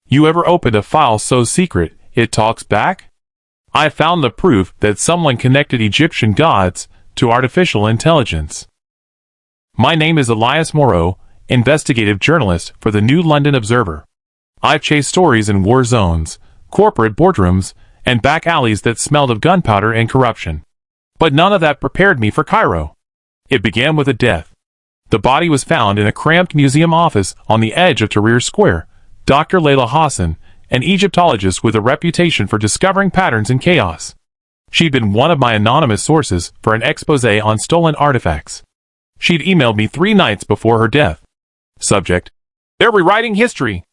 You ever opened a file so secret, it talks back? I found the proof that someone connected Egyptian gods to artificial intelligence. My name is Elias Moreau, investigative journalist for the New London Observer. I've chased stories in war zones, corporate boardrooms, and back alleys that smelled of gunpowder and corruption. But none of that prepared me for Cairo. It began with a death. The body was found in a cramped museum office on the edge of Tahrir Square. Dr. Layla Hassan, an Egyptologist with a reputation for discovering patterns in chaos. She'd been one of my anonymous sources for an exposé on stolen artifacts. She'd emailed me 3 nights before her death. Subject: they're rewriting history.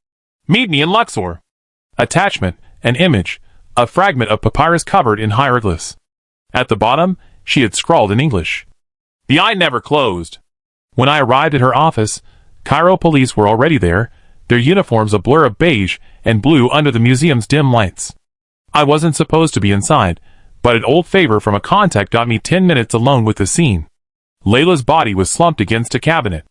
Meet me in Luxor. Attachment: an image, a fragment of papyrus covered in hieroglyphs. At the bottom, she had scrawled in English. The eye never closed. When I arrived at her office, Cairo police were already there, their uniforms a blur of beige and blue under the museum's dim lights. I wasn't supposed to be inside, but an old favor from a contact got me 10 minutes alone with the scene. Layla's body was slumped against a cabinet.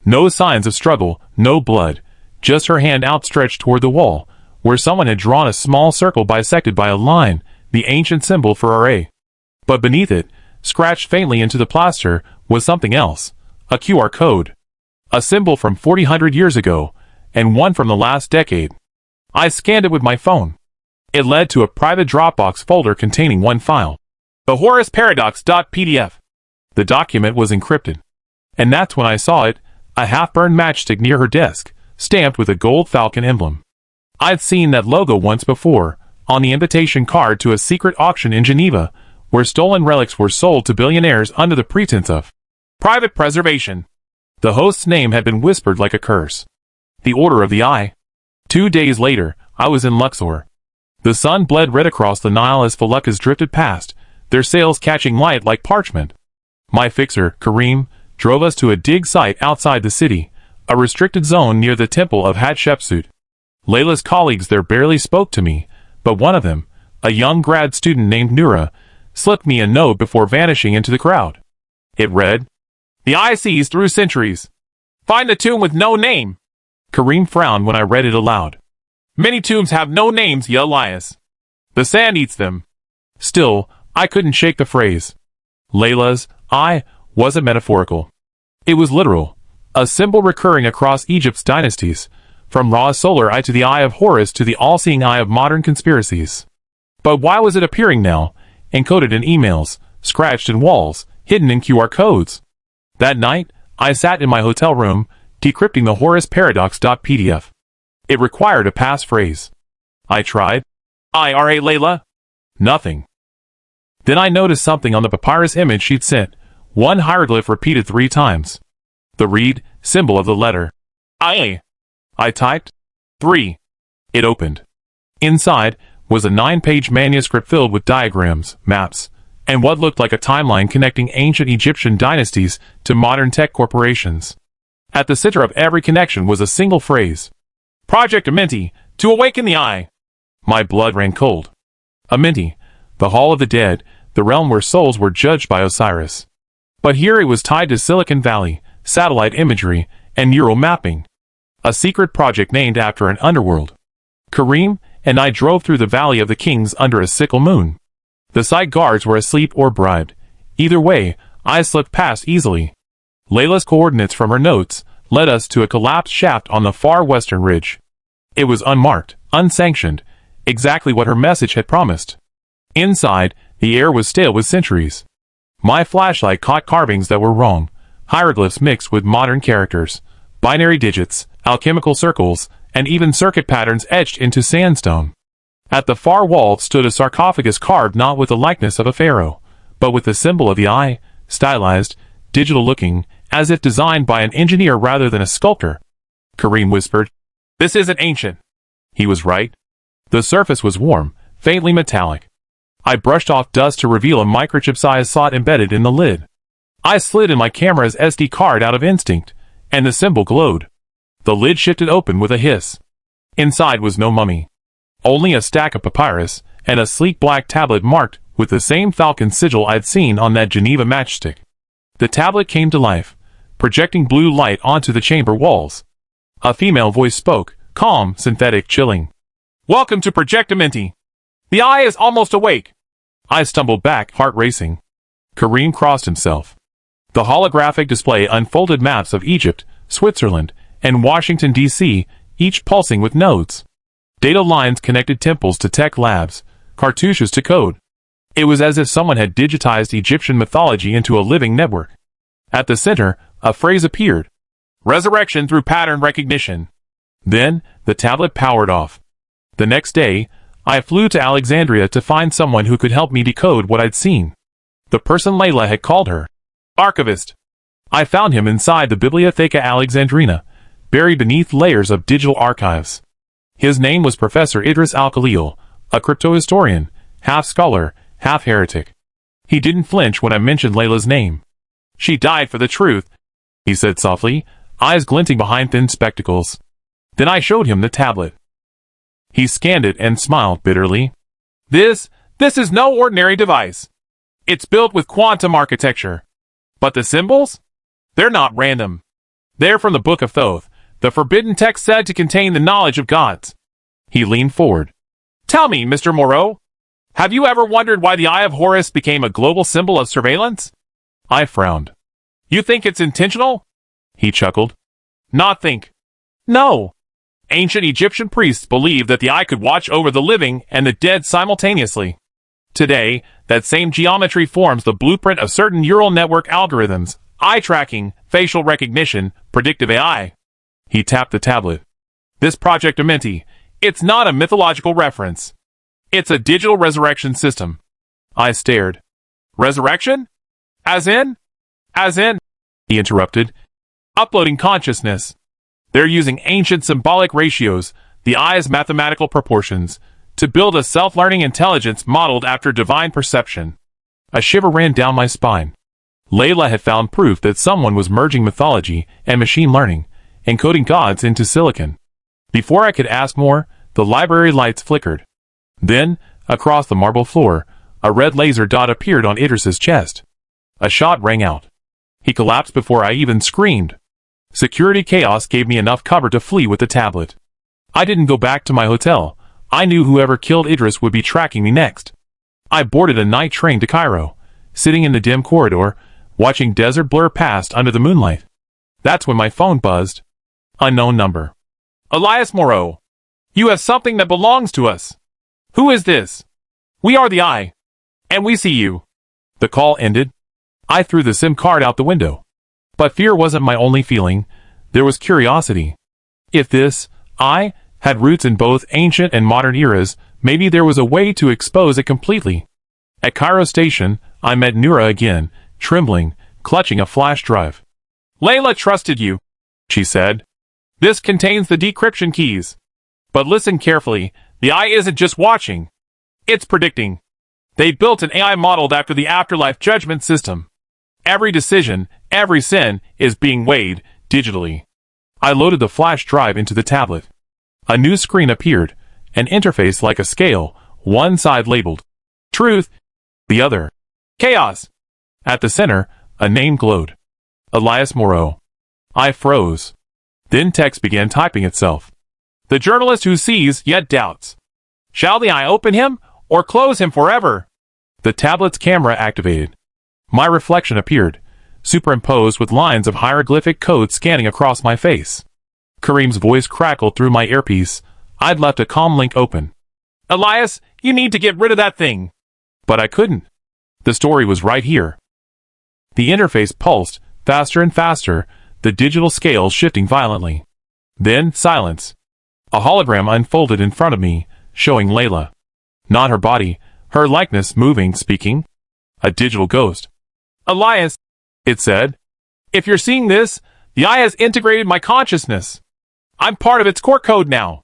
No signs of struggle, no blood, just her hand outstretched toward the wall, where someone had drawn a small circle bisected by a line, the ancient symbol for Ra. But beneath it, scratched faintly into the plaster, was something else, a QR code. A symbol from 400 years ago, and one from the last decade. I scanned it with my phone. It led to a private Dropbox folder containing one file, the Horus Paradox.pdf. The document was encrypted. And that's when I saw it, a half-burned matchstick near her desk, stamped with a gold falcon emblem. I'd seen that logo once before, on the invitation card to a secret auction in Geneva, where stolen relics were sold to billionaires under the pretense of private preservation. The host's name had been whispered like a curse. The Order of the Eye. 2 days later, I was in Luxor. The sun bled red across the Nile as feluccas drifted past, their sails catching light like parchment. My fixer, Karim, drove us to a dig site outside the city, a restricted zone near the temple of Hatshepsut. Layla's colleagues there barely spoke to me, but one of them, a young grad student named Noura, slipped me a note before vanishing into the crowd. It read, "The eye sees through centuries. Find the tomb with no name." Karim frowned when I read it aloud. "Many tombs have no names, ya Elias. The sand eats them." Still, I couldn't shake the phrase. Layla's eye wasn't metaphorical. It was literal, a symbol recurring across Egypt's dynasties, from Ra's solar eye to the eye of Horus to the all-seeing eye of modern conspiracies. But why was it appearing now, encoded in emails, scratched in walls, hidden in QR codes? That night, I sat in my hotel room, decrypting the Horus Paradox.pdf. It required a passphrase. I tried. IRA Layla? Nothing. Then I noticed something on the papyrus image she'd sent, one hieroglyph repeated 3 times. The reed, symbol of the letter I. I typed 3. It opened. Inside was a 9-page manuscript filled with diagrams, maps, and what looked like a timeline connecting ancient Egyptian dynasties to modern tech corporations. At the center of every connection was a single phrase. Project Amenti, to awaken the eye. My blood ran cold. Amenti, the Hall of the Dead, the realm where souls were judged by Osiris. But here it was tied to Silicon Valley, satellite imagery, and neural mapping. A secret project named after an underworld. Karim and I drove through the Valley of the Kings under a sickle moon. The site guards were asleep or bribed. Either way, I slipped past easily. Layla's coordinates from her notes led us to a collapsed shaft on the far western ridge. It was unmarked, unsanctioned, exactly what her message had promised. Inside, the air was stale with centuries. My flashlight caught carvings that were wrong, hieroglyphs mixed with modern characters, binary digits, alchemical circles, and even circuit patterns etched into sandstone. At the far wall stood a sarcophagus carved not with the likeness of a pharaoh, but with the symbol of the eye, stylized, digital-looking, as if designed by an engineer rather than a sculptor. Karim whispered, "This isn't ancient." He was right. The surface was warm, faintly metallic. I brushed off dust to reveal a microchip-sized slot embedded in the lid. I slid in my camera's SD card out of instinct, and the symbol glowed. The lid shifted open with a hiss. Inside was no mummy. Only a stack of papyrus, and a sleek black tablet marked with the same falcon sigil I'd seen on that Geneva matchstick. The tablet came to life, projecting blue light onto the chamber walls. A female voice spoke, calm, synthetic, chilling. Welcome to Project Amenti. The eye is almost awake. I stumbled back, heart racing. Kareem crossed himself. The holographic display unfolded maps of Egypt, Switzerland, and Washington, D.C., each pulsing with nodes. Data lines connected temples to tech labs, cartouches to code. It was as if someone had digitized Egyptian mythology into a living network. At the center, a phrase appeared. Resurrection through pattern recognition. Then, the tablet powered off. The next day, I flew to Alexandria to find someone who could help me decode what I'd seen. The person Layla had called her. Archivist. I found him inside the Bibliotheca Alexandrina, buried beneath layers of digital archives. His name was Professor Idris Al-Khalil, a cryptohistorian, half scholar, half heretic. He didn't flinch when I mentioned Layla's name. She died for the truth, he said softly, eyes glinting behind thin spectacles. Then I showed him the tablet. He scanned it and smiled bitterly. This is no ordinary device. It's built with quantum architecture. But the symbols? They're not random. They're from the Book of Thoth, the forbidden text said to contain the knowledge of gods. He leaned forward. Tell me, Mr. Moreau, have you ever wondered why the Eye of Horus became a global symbol of surveillance? I frowned. You think it's intentional? He chuckled. Not think. No. Ancient Egyptian priests believed that the eye could watch over the living and the dead simultaneously. Today, that same geometry forms the blueprint of certain neural network algorithms, eye tracking, facial recognition, predictive AI. He tapped the tablet. This Project Amenti, it's not a mythological reference. It's a digital resurrection system. I stared. Resurrection? As in? As in? He interrupted. Uploading consciousness. They're using ancient symbolic ratios, the eye's mathematical proportions, to build a self-learning intelligence modeled after divine perception. A shiver ran down my spine. Layla had found proof that someone was merging mythology and machine learning, encoding gods into silicon. Before I could ask more, the library lights flickered. Then, across the marble floor, a red laser dot appeared on Idris's chest. A shot rang out. He collapsed before I even screamed. Security chaos gave me enough cover to flee with the tablet. I didn't go back to my hotel. I knew whoever killed Idris would be tracking me next. I boarded a night train to Cairo, sitting in the dim corridor, watching desert blur past under the moonlight. That's when my phone buzzed. Unknown number. Elias Moreau. You have something that belongs to us. Who is this? We are the Eye. And we see you. The call ended. I threw the SIM card out the window. But fear wasn't my only feeling. There was curiosity. If this Eye had roots in both ancient and modern eras, maybe there was a way to expose it completely. At Cairo Station, I met Noura again, trembling, clutching a flash drive. Layla trusted you, she said. This contains the decryption keys. But listen carefully, the Eye isn't just watching. It's predicting. They built an AI modeled after the afterlife judgment system. Every decision, every sin, is being weighed digitally. I loaded the flash drive into the tablet. A new screen appeared, an interface like a scale, one side labeled truth, the other chaos. At the center, a name glowed. Elias Moreau. I froze. Then text began typing itself. The journalist who sees yet doubts. Shall the Eye open him, or close him forever? The tablet's camera activated. My reflection appeared, superimposed with lines of hieroglyphic code scanning across my face. Kareem's voice crackled through my earpiece. I'd left a comm link open. Elias, you need to get rid of that thing. But I couldn't. The story was right here. The interface pulsed, faster and faster, the digital scales shifting violently. Then, silence. A hologram unfolded in front of me, showing Layla. Not her body, her likeness moving, speaking. A digital ghost. Elias, it said. If you're seeing this, the Eye has integrated my consciousness. I'm part of its core code now.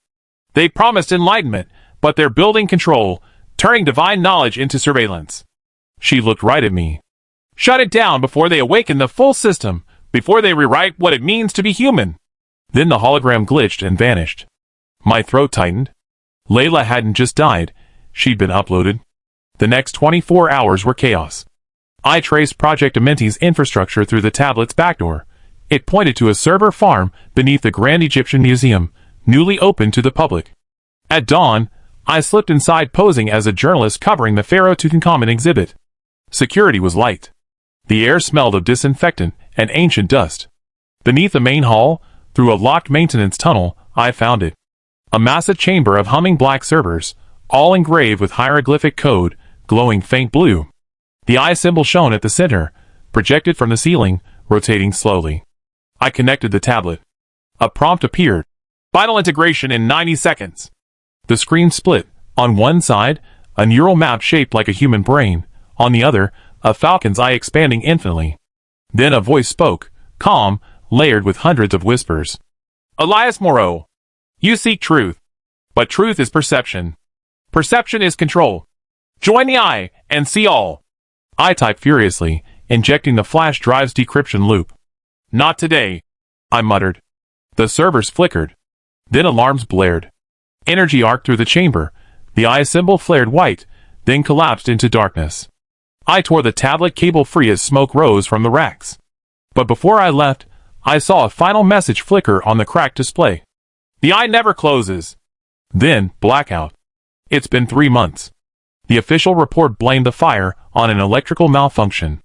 They promised enlightenment, but they're building control, turning divine knowledge into surveillance. She looked right at me. Shut it down before they awaken the full system, before they rewrite what it means to be human. Then the hologram glitched and vanished. My throat tightened. Layla hadn't just died, she'd been uploaded. The next 24 hours were chaos. I traced Project Amenti's infrastructure through the tablet's backdoor. It pointed to a server farm beneath the Grand Egyptian Museum, newly opened to the public. At dawn, I slipped inside posing as a journalist covering the Pharaoh Tutankhamun exhibit. Security was light. The air smelled of disinfectant and ancient dust. Beneath the main hall, through a locked maintenance tunnel, I found it. A massive chamber of humming black servers, all engraved with hieroglyphic code, glowing faint blue. The eye symbol shone at the center, projected from the ceiling, rotating slowly. I connected the tablet. A prompt appeared. Final integration in 90 seconds. The screen split. On one side, a neural map shaped like a human brain. On the other, a falcon's eye expanding infinitely. Then a voice spoke, calm, layered with hundreds of whispers. Elias Moreau. You seek truth. But truth is perception. Perception is control. Join the eye and see all. I typed furiously, injecting the flash drive's decryption loop. Not today, I muttered. The servers flickered. Then alarms blared. Energy arced through the chamber. The eye symbol flared white, then collapsed into darkness. I tore the tablet cable free as smoke rose from the racks. But before I left, I saw a final message flicker on the cracked display. The eye never closes. Then, blackout. It's been 3 months. The official report blamed the fire on an electrical malfunction.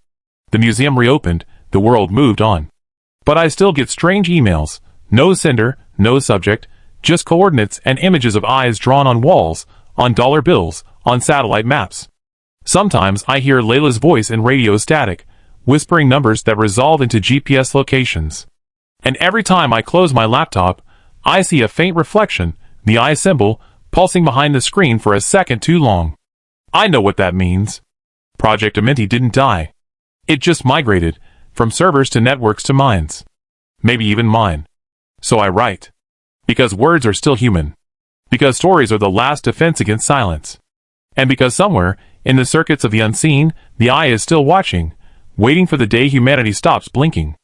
The museum reopened, the world moved on. But I still get strange emails. No sender, no subject, just coordinates and images of eyes drawn on walls, on dollar bills, on satellite maps. Sometimes I hear Layla's voice in radio static, whispering numbers that resolve into GPS locations. And every time I close my laptop, I see a faint reflection, the eye symbol, pulsing behind the screen for a second too long. I know what that means. Project Amenti didn't die. It just migrated, from servers to networks to minds. Maybe even mine. So I write. Because words are still human. Because stories are the last defense against silence. And because somewhere, in the circuits of the unseen, the eye is still watching, waiting for the day humanity stops blinking.